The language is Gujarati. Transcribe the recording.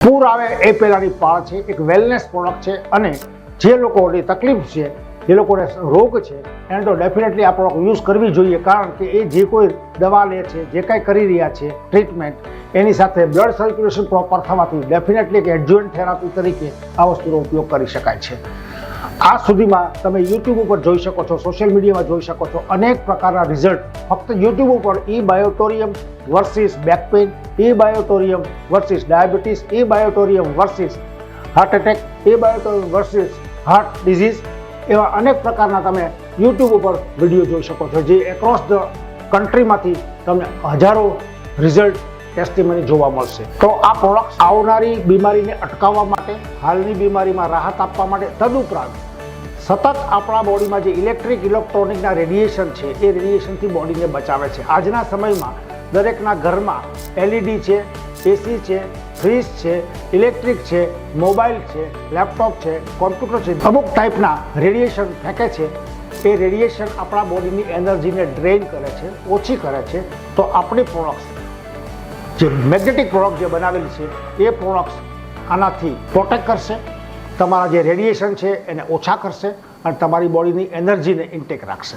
પૂર આવે એ પહેલાંની પાળ છે, એક વેલનેસ પ્રોડક્ટ છે અને જે લોકોની તકલીફ છે, જે લોકોને રોગ છે એને તો ડેફિનેટલી આ પ્રોડક્ટ યુઝ કરવી જોઈએ, કારણ કે એ જે કોઈ દવા લે છે, જે કાંઈ કરી રહ્યા છે ટ્રીટમેન્ટ, એની સાથે બ્લડ સર્ક્યુલેશન પ્રોપર થવાથી ડેફિનેટલી એક એડજુવન્ટ થેરાપી તરીકે આ વસ્તુનો ઉપયોગ કરી શકાય છે. આ સુધીમાં તમે યુટ્યુબ ઉપર જોઈ શકો છો, સોશિયલ મીડિયામાં જોઈ શકો છો અનેક પ્રકારના રિઝલ્ટ. ફક્ત યુટ્યુબ ઉપર E-બાયોટોરિયમ વર્સિસ બેક પેઇન, E-બાયોટોરિયમ વર્સિસ ડાયાબિટીસ, E-બાયોટોરિયમ વર્સિસ હાર્ટ એટેક, E-બાયોટોરિયમ વર્સિસ હાર્ટ ડિઝીઝ, એવા અનેક પ્રકારના તમે યુટ્યુબ ઉપર વિડીયો જોઈ શકો છો, જે એક્રોસ ધ કન્ટ્રીમાંથી તમને હજારો રિઝલ્ટ ટેસ્ટિમની જોવા મળશે. તો આ પ્રોડક્ટ આવનારી બીમારીને અટકાવવા માટે, હાલની બીમારીમાં રાહત આપવા માટે, તદુપરાંત સતત આપણા બોડીમાં જે ઇલેક્ટ્રોનિકના રેડિયેશન છે એ રેડિયેશનથી બોડીને બચાવે છે. આજના સમયમાં દરેકના ઘરમાં LED છે, AC છે, ફ્રીજ છે, ઇલેક્ટ્રિક છે, મોબાઈલ છે, લેપટોપ છે, કોમ્પ્યુટર છે, અમુક ટાઈપના રેડિયેશન ફેંકે છે. એ રેડિયેશન આપણા બોડીની એનર્જીને ડ્રેઇન કરે છે, ઓછી કરે છે. તો આપણી પ્રોડક્ટ્સ, જે મેગ્નેટિક પ્રોડક્ટ જે બનાવેલી છે એ પ્રોડક્ટ્સ આનાથી પ્રોટેક્ટ કરશે, તમારા જે રેડિયેશન છે એને ઓછા કરશે અને તમારી બોડીની એનર્જીને ઇન્ટેક રાખશે.